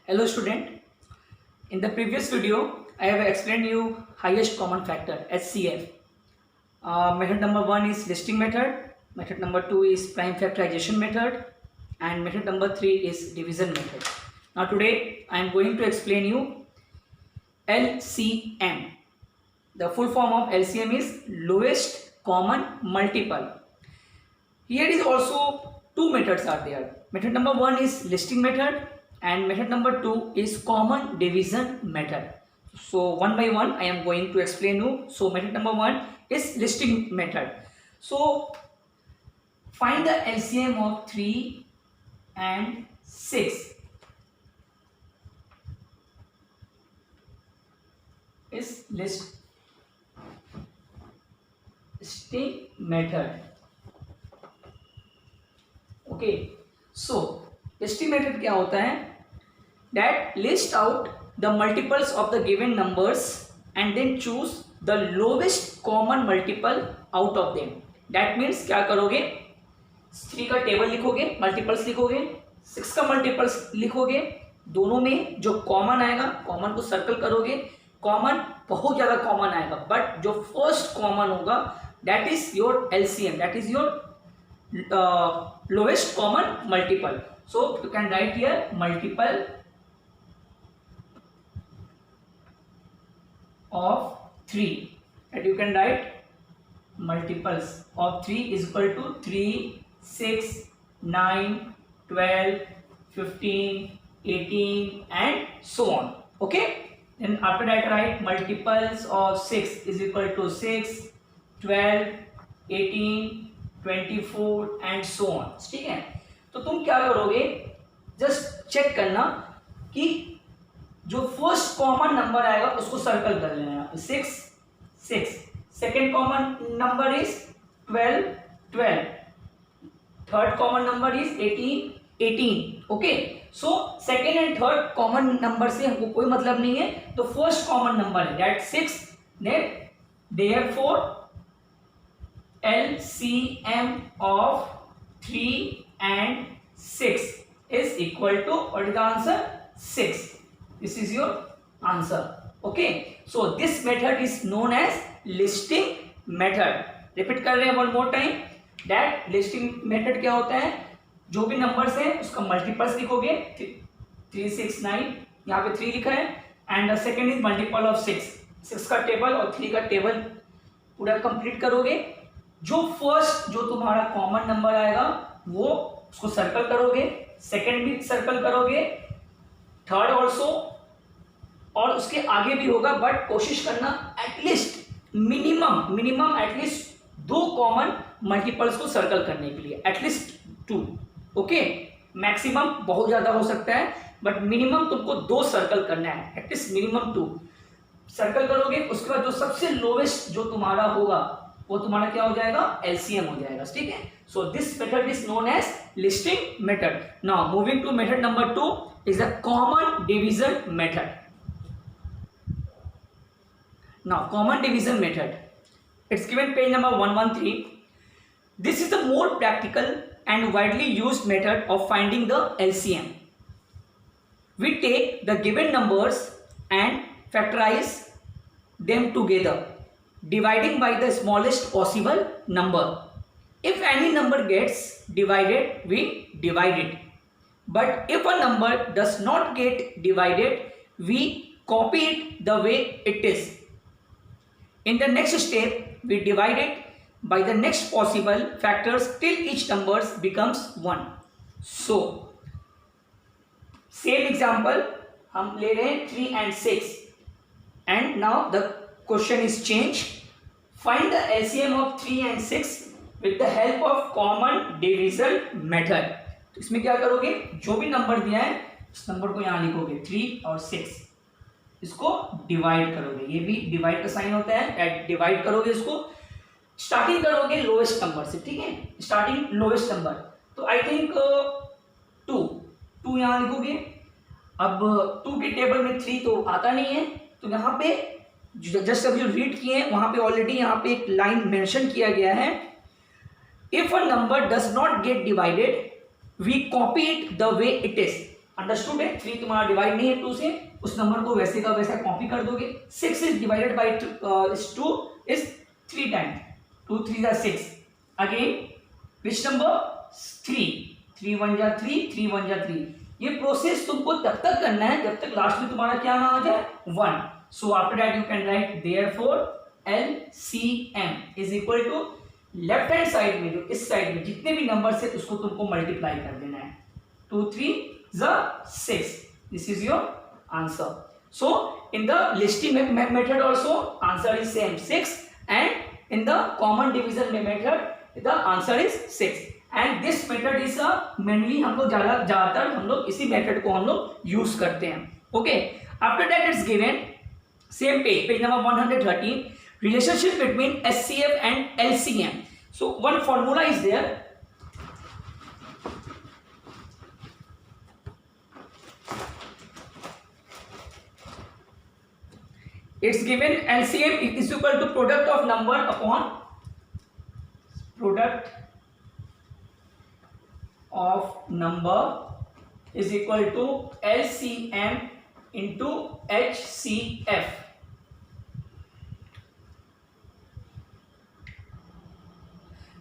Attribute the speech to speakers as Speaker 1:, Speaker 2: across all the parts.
Speaker 1: Hello student, in the previous video I have explained you highest common factor HCF. Method number 1 is listing method, method number 2 is prime factorization method, and method number 3 is division method. Now today I am going to explain you LCM. The full form of LCM is lowest common multiple. Here is also two methods are there. Method number 1 is listing method and method number 2 is common division method. So one by one I am going to explain you. So method number 1 is listing method. So find the LCM of 3 and 6 is listing method. Okay, so listing method क्या होता है? That list out the multiples of the given numbers and then choose the lowest common multiple out of them. That means क्या करोगे? 3 का table लिखोगे, multiples लिखोगे, 6 का multiples लिखोगे, दोनों में जो कॉमन आएगा कॉमन को सर्कल करोगे. कॉमन बहुत ज़्यादा कॉमन आएगा बट जो फर्स्ट कॉमन होगा that is your LCM, that is your lowest common multiple. So you can write here multiple of 3 and you can write multiples of 3 is equal to 3, 6, 9, 12, 15, 18 and so on. Okay, then after that write multiples of 6 is equal to 6, 12, 18, 24 and so on. ठीक है, तो तुम क्या करोगे, just check करना कि जो first common number आएगा उसको सर्कल कर लेना. 6 6, second common number is 12 12, third common number is 18 18. Okay, so second and third common number से हमको कोई मतलब नहीं है, तो फर्स्ट कॉमन नंबर है that 6. Therefore LCM of 3 and 6 is equal to, what is the answer? 6. This is your answer. Okay, so this method is known as listing method. Repeat कर रहे हैं one more time. That listing method क्या होता है, जो भी numbers है उसका मल्टीपल्स लिखोगे. 3, 6, 9, यहाँ पे 3 लिखा है and second is multiple of 6. 6 का टेबल और 3 का टेबल पूरा कंप्लीट करोगे. जो फर्स्ट जो तुम्हारा कॉमन नंबर आएगा वो उसको सर्कल करोगे, सेकंड भी सर्कल करोगे, थर्ड ऑल्सो, और उसके आगे भी होगा बट कोशिश करना at least minimum at least 2 common multiples को सर्कल करने के लिए, एटलीस्ट 2. ओके, मैक्सिमम बहुत ज्यादा हो सकता है बट मिनिमम तुमको 2 सर्कल करना है, एटलीस्ट मिनिमम 2 सर्कल करोगे. उसके बाद जो सबसे लोवेस्ट जो तुम्हारा होगा वो तुम्हारा क्या हो जाएगा, एलसीएम हो जाएगा. ठीक है, so this method is known as listing method. Now moving to method number 2 is the common division method. Now common division method, it's given page number 113. This is the more practical and widely used method of finding the LCM. We take the given numbers and factorise them together, dividing by the smallest possible number. If any number gets divided, we divide it. But if a number does not get divided, we copy it the way it is. In the next step, we divide it by the next possible factors till each number becomes 1. So, same example, हम ले रहे हैं 3 and 6. And now the question is changed. Find the LCM of 3 and 6 with the help of common division method. तो इसमें क्या करोगे, जो भी नंबर दिया है उस नंबर को यहाँ लिखोगे 3 और 6, इसको डिवाइड करोगे. ये भी डिवाइड का साइन होता है, डिवाइड करोगे इसको. स्टार्टिंग करोगे लोवेस्ट नंबर से. ठीक है, स्टार्टिंग लोवेस्ट नंबर, तो आई थिंक 2 यहाँ लिखोगे. अब 2 के टेबल में 3 तो आता नहीं है, तो यहाँ पे जस्ट अभी जो रीड किए हैं वहां पे ऑलरेडी यहाँ पे एक लाइन मेंशन किया गया है. If a number does not get divided we copy it the way it is. Understood है? 3 तुम्हारा डिवाइड नहीं है 2 से, उस नंबर को वैसे का वैसा कॉपी कर दोगे। 6 is divided by 2 is 3 time, 2 3 6। Again which number? 3, 3 1 जा 3, 3 1 जा 3। ये प्रोसेस तुमको तब तक करना है जब तक लास्ट में तुम्हारा क्या ना आ जाए 1। So after that you can write therefore LCM is equal to left hand side में, जो इस साइड में जितने भी नंबर है उसको तुमको मल्टीप्लाई कर देना है। 2 3 6, this is your answer. So in the listing method also answer is same 6, and in the common division method the answer is 6, and this method is mainly हम लोग ज़्यादातर हम लोग इसी method को हम लोग यूज करते हैं। Okay, after that it's given same page number 113, relationship between SCF and LCM. So one formula is there. It's given LCM is equal to product of number upon product of number is equal to LCM into HCF.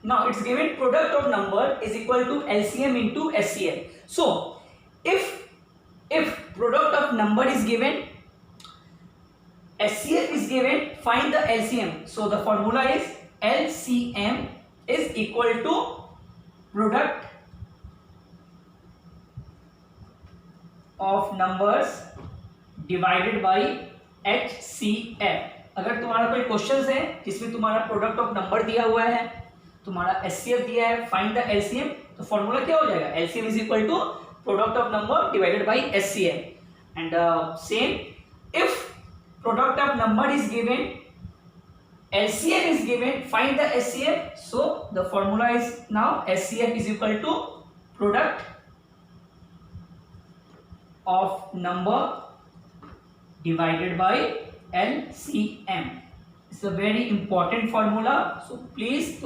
Speaker 1: Now it's given product of number is equal to LCM into HCF. So if product of number is given, HCF is given, find the LCM. So the formula is LCM is equal to product of numbers divided by HCF. अगर तुम्हारा कोई question है जिसमें तुम्हारा product of number दिया हुआ है, तुम्हारा HCF दिया है, फाइंड द LCM, तो फॉर्मूला क्या हो जाएगा? LCM is equal to product of number divided by HCF. And same, if product of number is given, LCM is given, find the HCF. So the formula is now HCF is equal to product of number divided by LCM. It's a very important formula. So please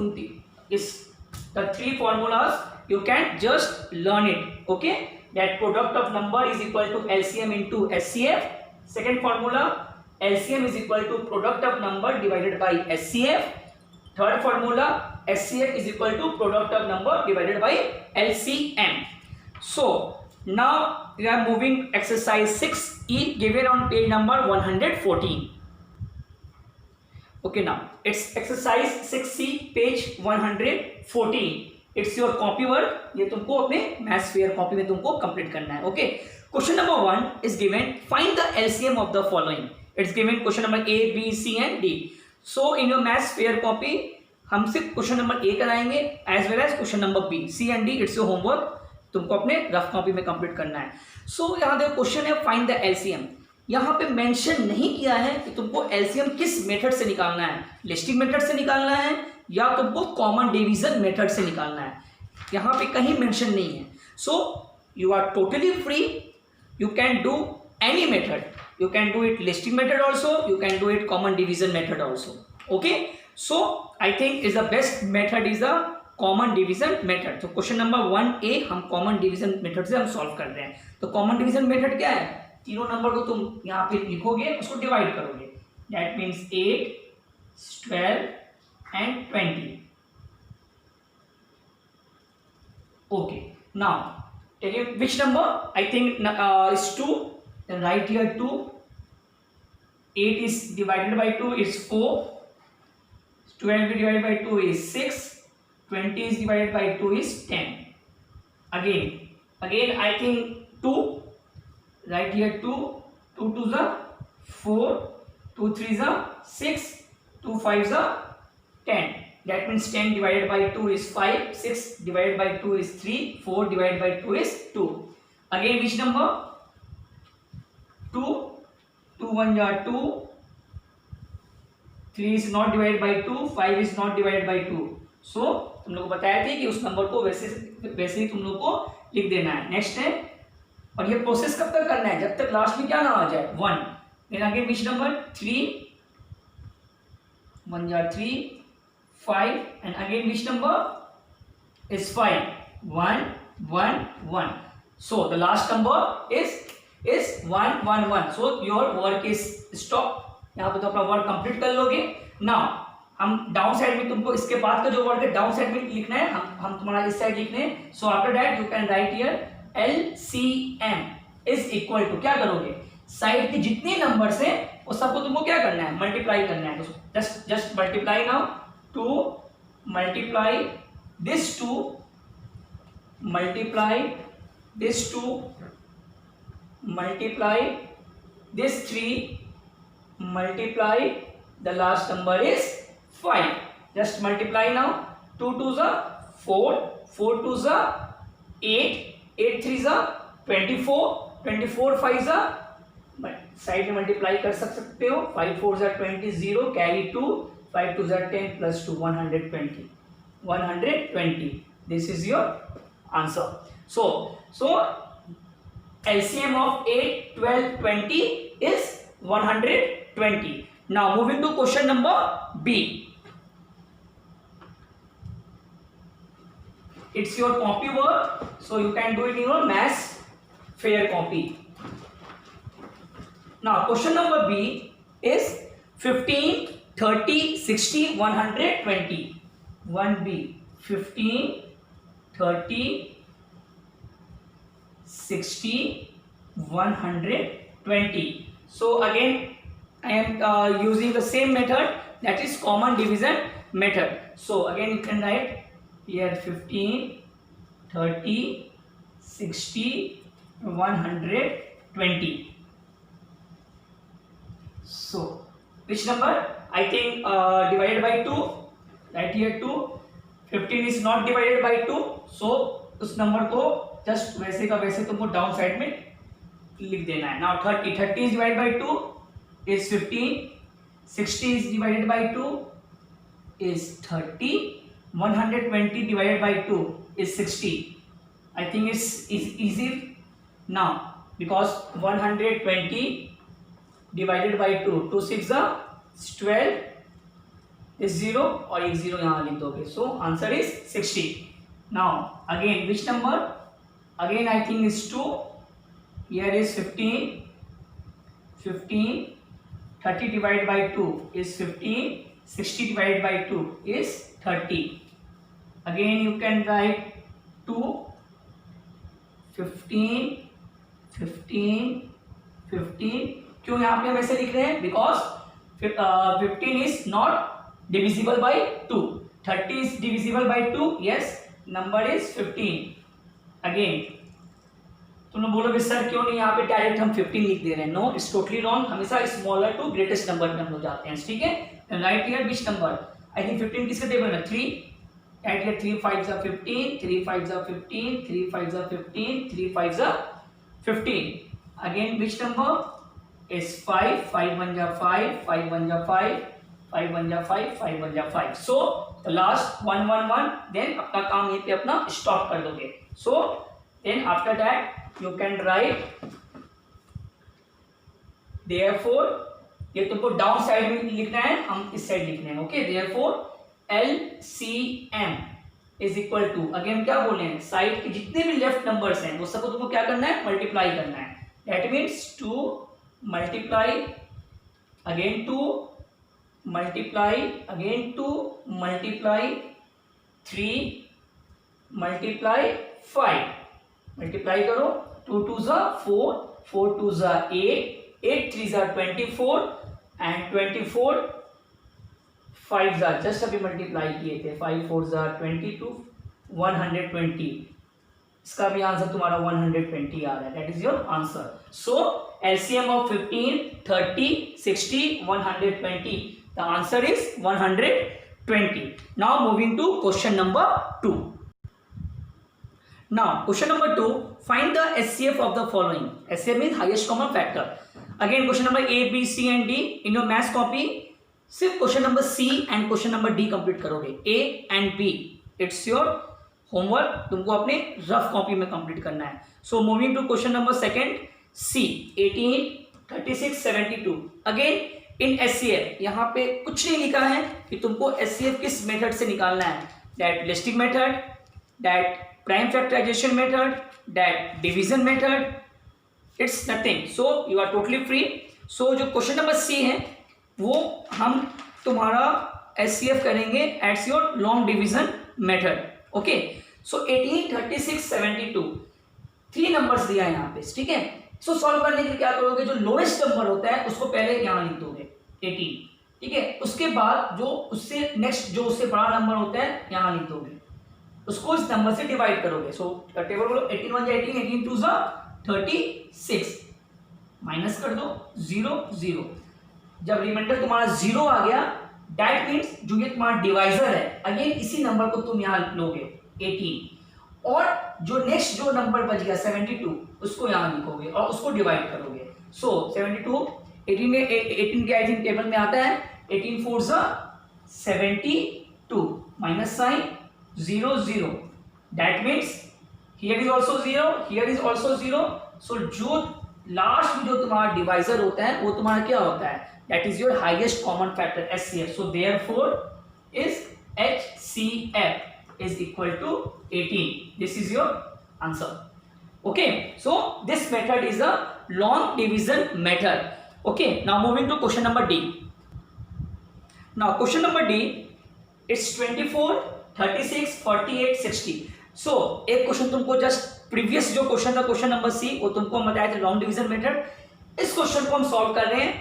Speaker 1: the 3 formulas you can just learn it. Okay, that product of number is equal to LCM into HCF. Second formula, LCM is equal to product of number divided by HCF. Third formula, HCF is equal to product of number divided by LCM. So now we are moving exercise 6E given on page number 114. Okay, now it's exercise 6C page 114. It's your copy work. ये तुमको अपने maths fair copy में तुमको complete करना है। Okay, question number 1 is given, find the LCM of the following. It's given question number A, B, C and D. So in your maths fair copy हम सिर्फ question number A कराएंगे as well as question number B, C and D. It's your homework, तुमको अपने rough copy में complete करना है। सो यहाँ देखो क्वेश्चन है फाइंड द LCM। यहाँ पे मेंशन नहीं किया है कि तुमको LCM किस मेथड से निकालना है, लिस्टिंग मेथड से निकालना है या तुमको कॉमन डिवीजन मेथड से निकालना है, यहाँ पे कहीं मेंशन नहीं है। So you are totally free, you can do any method, you can do it listing method also, you can do it common division method also. Okay, so I think is the best method is the common division method. तो question number 1A हम common division method से हम solve कर रहे हैं। तो common division method क्या है? तीनों नंबर को तुम यहाँ पे लिखोगे, उसको डिवाइड करोगे। That means 8, 12 and 20। Okay, now take which number? I think is 2, then write here 2. 8 is divided by 2 is 4. 12 divided by 2 is 6. 20 is divided by 2 is 10. Again I think 2. Write here 2. 2 2s are 4. 2 3s are 6. 2 5s are 10. That means 10 divided by 2 is 5. 6 divided by 2 is 3. 4 divided by 2 is 2. Again which number? 2. 2 1 are 2. 3 is not divided by 2. 5 is not divided by 2. So तुम लोग को बताया था कि उस number को वैसे ही तुम लोग को लिख देना है। नेक्स्ट है, और ये प्रोसेस कब तक करना है? जब तक लास्ट में क्या ना आ जाए 1। Then again which number? 3 1 are 3, 5 and again which number is 5? 1 1 1। So the last number is 111. So your work is stop. यहाँ पे तो अपना वर्क कंप्लीट कर लोगे. नाउ हम डाउन साइड में तुमको इसके बाद का जो वर्क है डाउन साइड में लिखना है, हम तुम्हारा इस साइड लिखने हैं. So after that you can write here LCM is equal to, क्या करोगे, साइड के जितने नंबर्स हैं वो सबको तुमको क्या करना है, मल्टीप्लाई करना है. तो just multiply now. 2 multiply this 2 multiply this 2 multiply this 3 multiply the last number is 5. Just multiply now. 2 2s are 4, 4 2s are 8, 8 3s are 24, 24 5s are side में मल्टीप्लाई कर सकते हो. 5 4s are 20, 0 carry 2, 5 2s are 10 plus 2 120, 120. This is your answer. So LCM of 8, 12, 20 is 120. Now moving to question number B. It's your copy work, so you can do it in your maths fair copy. Now question number B is 15, 30, 60, 120. 1B 15, 30, 60, 120. So again I am using the same method, that is common division method. So again you can write here 15, 30, 60, 120. So which number, I think divided by 2, right here 2. 15 is not divided by 2, so उस number को just वैसे का वैसे तुमको down side में लिख देना है. Now 30 is divided by 2 is 15, 60 is divided by 2 is 30, 120 divided by 2 is 60. I think it's easy now, because 120 divided by 2, 2 6 is 12 is 0 और एक 0 यहाँ लिख दोगे. So answer is 60. Now again which number, again I think is 2. Here is 15, 30 divided by 2 is 15, 60 divided by 2 is 30. Again you can write 2, 15, 15, 15. क्यों यहाँ पे हम ऐसे लिख रहे हैं, because 15 is not divisible by 2, 30 is divisible by 2. Yes, number is 15. Again तुम लोग बोलोगे सर क्यों नहीं यहाँ पे डायरेक्ट हम 15 लिख दे रहे हैं. No, it's totally wrong. हमेशा स्मॉलर टू ग्रेटेस्ट नंबर में हम लोग जाते हैं. ठीक है, right here which number, I think 15 किसके टेबल में, 3. Right here 3 5s are 15, 3 5s are 15, 3 5s are 15, 3 5s are 15. Again which number is 5, 5 1 जा 5, 5 1 जा 5, 5 1 जा 5, 5 1 जा 5. So the last 1 1 1, then अपना काम यहीं पे अपना स्टॉप कर दोगे. So then after that you can write, therefore ये तुमको डाउन साइड में लिखना है, हम इस साइड लिखना है. Okay, therefore LCM is equal to, again क्या बोले हैं, साइड के जितने भी लेफ्ट नंबर्स हैं वो सबको तुमको क्या करना है, मल्टीप्लाई करना है. That means 2 multiply again 2 multiply again 2 multiply 3 multiply 5. Multiply करो, 2 2s are 4, 4 2s are 8, 8 3s are 24 and 24 5s are just अभी मल्टीप्लाई किए थे, 5 4s are 22, 120. इसका भी आंसर तुम्हारा 120 आ रहा है. That is your answer. So LCM of 15, 30, 60, 120. The answer is 120. Now moving to question number 2. Now question number 2, find the HCF of the following. HCF means highest common factor. Again question number A, B, C and D in your maths copy. सिर्फ question number C and question number D complete करोगे. A and B it's your homework, तुमको अपने rough copy में complete करना है. So moving to question number second C, 18, 36, 72. Again in HCF यहाँ पे कुछ नहीं लिखा है कि तुमको HCF किस मेथड से निकालना है. That listing method, that prime factorisation method, that division method, it's nothing. So you are totally free. So जो क्वेश्चन नंबर सी है वो हम तुम्हारा SCF करेंगे it's your long division method. Okay, so 18, 36, 72 3 numbers दिया है यहाँ पे. ठीक है, सो सॉल्व करने के लिए क्या करोगे, जो लोएस्ट नंबर होता है उसको पहले यहाँ लिख दोगे 18. ठीक है, उसके बाद जो उससे नेक्स्ट जो उससे बड़ा नंबर होता है यहाँ लिख दोगे, उसको इस नंबर से डिवाइड करोगे. सो टेबल बोलो 18 1 18, 18 2 36, माइनस कर दो 0 0. जब रिमाइंडर तुम्हारा 0 आ गया दैट मीन्स जो ये तुम्हारा डिवाइजर है अगेन इसी नंबर को तुम यहाँ लोगे 18, और जो नेक्स्ट जो नंबर बच गया 72 उसको यहाँ लिखोगे और उसको डिवाइड करोगे. सो 72 18 में 18 के आई थिंक टेबल में आता है 18 4 72 minus sign 0 0. That means here is also 0, here is also 0. सो जो लास्ट में जो तुम्हारा डिवाइजर होता है वो तुम्हारा क्या होता है, that is your highest common factor HCF. So therefore is HCF is equal to 18. This is your answer. Okay, so this method is a long division method. Okay, now moving to question number D. Now question number D, it's 24, 36, 48, 60. So एक question तुमको just previous जो question था question number C वो तुमको बताया था long division method. इस question को हम सॉल्व कर रहे हैं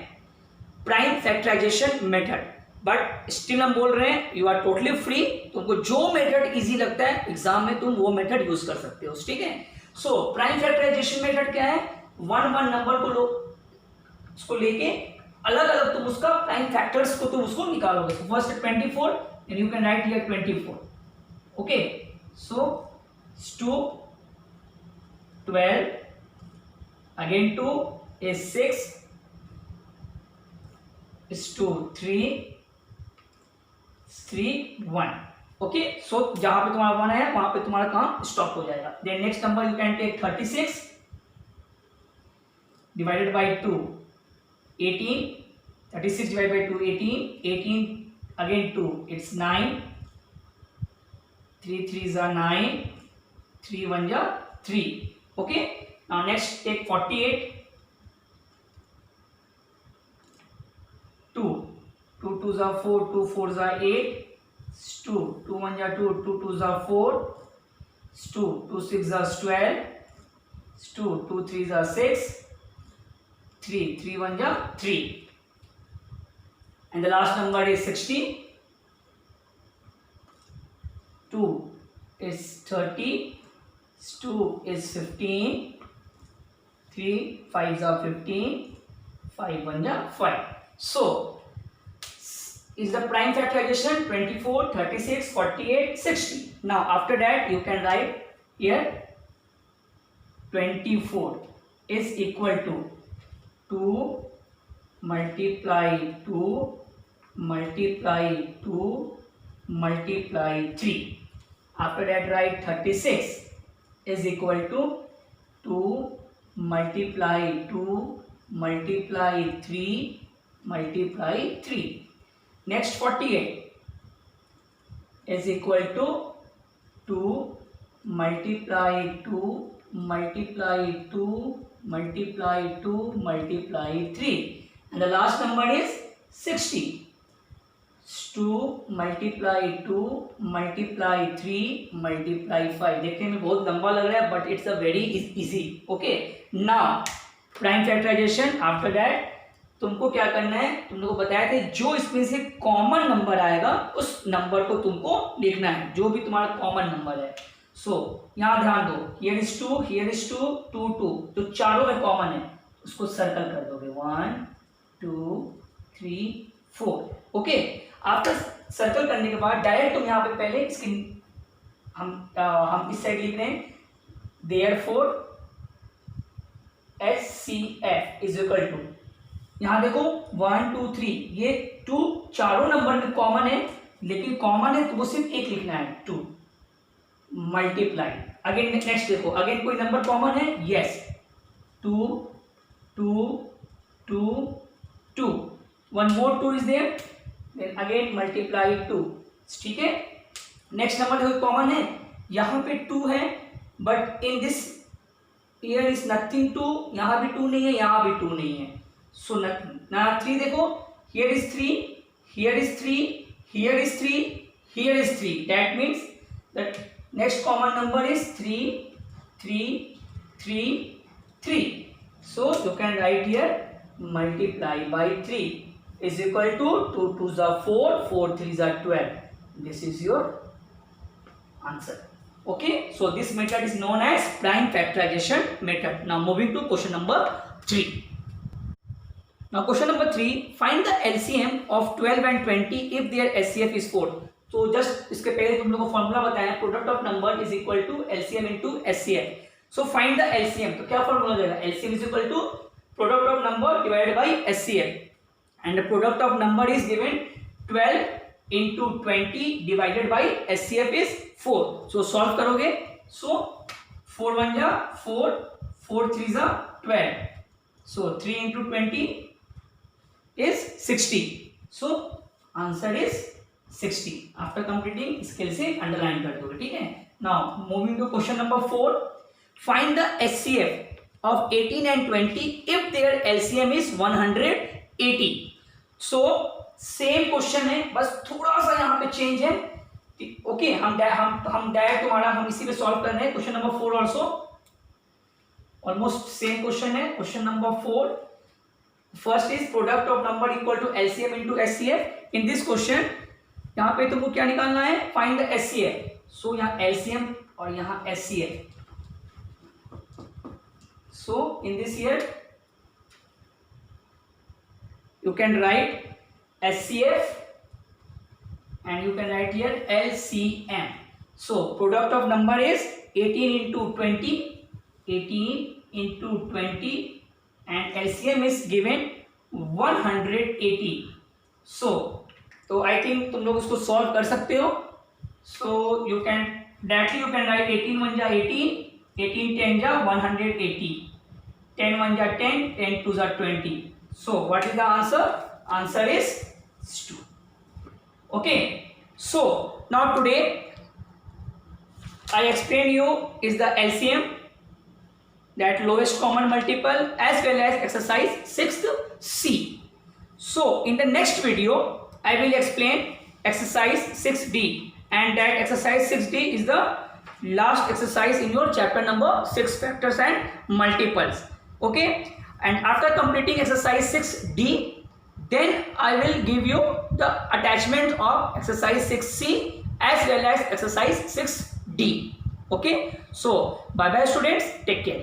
Speaker 1: prime factorisation method. But still हम बोल रहे हैं यू आर टोटली फ्री. तुमको जो मेथड इजी लगता है एग्जाम में तुम वो मेथड यूज कर सकते हो. ठीक है, सो प्राइम फैक्टराइजेशन मेथड क्या है, वन नंबर को लो, उसको लेके अलग अलग तुम उसका प्राइम फैक्टर्स को तुम उसको निकालोगे. First 24 and you can write here 24. Okay, so 2 12 again 2 is 6 is 2 3 1. Okay, so जहां पे तुम्हारा 1 है वहां पे तुम्हारा काम स्टॉप हो जाएगा. Then next number you can take 36 divided by 2 18, 36 divided by 2 18, 18 again 2 it's 9, 3 3s are 9, 3 1s are 3. Okay, now next take 48, 2 2s are 4, 2 4s are 8, 2 2 1s are 2, 2 2s are 4, 2 2 6s are 12, 2 2 3s are 6, 3 3 1 ja 3, and the last number is 60. 2 is 30, 2 is 15, 3 5s are 15, 5 1 ja 5. So is the prime factorization 24, 36, 48, 60. Now after that you can write here 24 is equal to 2 multiply 2 multiply 2 multiply 3. After that write 36 is equal to 2 multiply 2 multiply 3 multiply 3. Next 48 is equal to 2 multiply 2 multiply 2 multiply 2 multiply 3, and the last number is 60. 2 multiply 2 multiply 3 multiply 5. देखने में बहुत लंबा लग रहा है but it's a very easy. Okay, now prime factorisation. After that तुमको क्या करना है, तुम लोगों को बताया था जो इसमें से कॉमन नंबर आएगा उस नंबर को तुमको लिखना है, जो भी तुम्हारा कॉमन नंबर है. सो यहाँ ध्यान दो, हियर इज 2, हियर इज 2, 2 2, जो चारों में कॉमन है उसको सर्कल कर दोगे 1 2 3 4. ओके, आफ्टर सर्कल करने के बाद डायरेक्ट तुम यहाँ पे पहले इसकी हम इस साइड लिख रहे हैं therefore HCF is equal to, यहाँ देखो 1 2 3, ये 2 चारों नंबर में कॉमन है लेकिन कॉमन है तो वो सिर्फ एक लिखना है 2 मल्टीप्लाई. अगेन नेक्स्ट देखो, अगेन कोई नंबर कॉमन है, yes 2 2 2 2, one more 2 is there, then again multiply 2. ठीक है, नेक्स्ट नंबर देखो कॉमन है, यहाँ पे 2 है but in this here is nothing to, यहाँ भी 2 नहीं है, यहाँ भी 2 नहीं है, सो ना 3 देखो, here is 3, here is 3, here is 3, here is 3, that means that next common number is 3, 3, 3, 3. So you can write here multiply by 3 is equal to 2 2s are 4, 4 3s are 12. This is your answer. Okay, so this method is known as prime factorization method. Now moving to question number 3. Now question number 3, find the LCM of 12 and 20 if their SCF is 4. तो just इसके पहले तुम लोगों को formula बताया, product of number is equal to LCM into HCF. So find the LCM, तो क्या formula हो जाएगा, LCM is equal to product of number divided by HCF and the product of number is given 12 into 20 divided by HCF is 4. So solve करोगे, so 4 1 जा 4, 4 3 जा 12, सो 3 into 20 is 60. So answer is 60. After completing scale से underline कर दोगे, ठीक है. Now moving to question number 4, find the HCF of 18 and 20 if their LCM is 180. So same question है, बस थोड़ा सा यहाँ पे चेंज है. ओके, हम डायरेक्ट तुम्हारा हम इसी पे सॉल्व कर रहे हैं. Question number 4 also almost same question है. Question number 4, first is product of number equal to LCM into HCF. In this question यहाँ पे तुमको क्या निकालना है, फाइंड द एचसीएफ. सो यहाँ एलसीएम और यहाँ HCF. So in this year you can right HCF and you can write here LCM. So product of number is 18 into 20, 18 into 20 and LCM is given 180. So I think तुम लोग उसको solve कर सकते हो. So you can directly you can write 18 1 जा 18, 18 10 जा 180, 10 1 जा 10, 10 2 जा 20. So what is the answer? Answer is 2. Okay, so now today I explain you is the LCM, that lowest common multiple, as well as exercise 6th C. So in the next video I will explain exercise 6D, and that exercise 6D is the last exercise in your chapter number 6 factors and multiples. Okay, and after completing exercise 6D, then I will give you the attachment of exercise 6C as well as exercise 6D. Okay, so bye bye students, take care.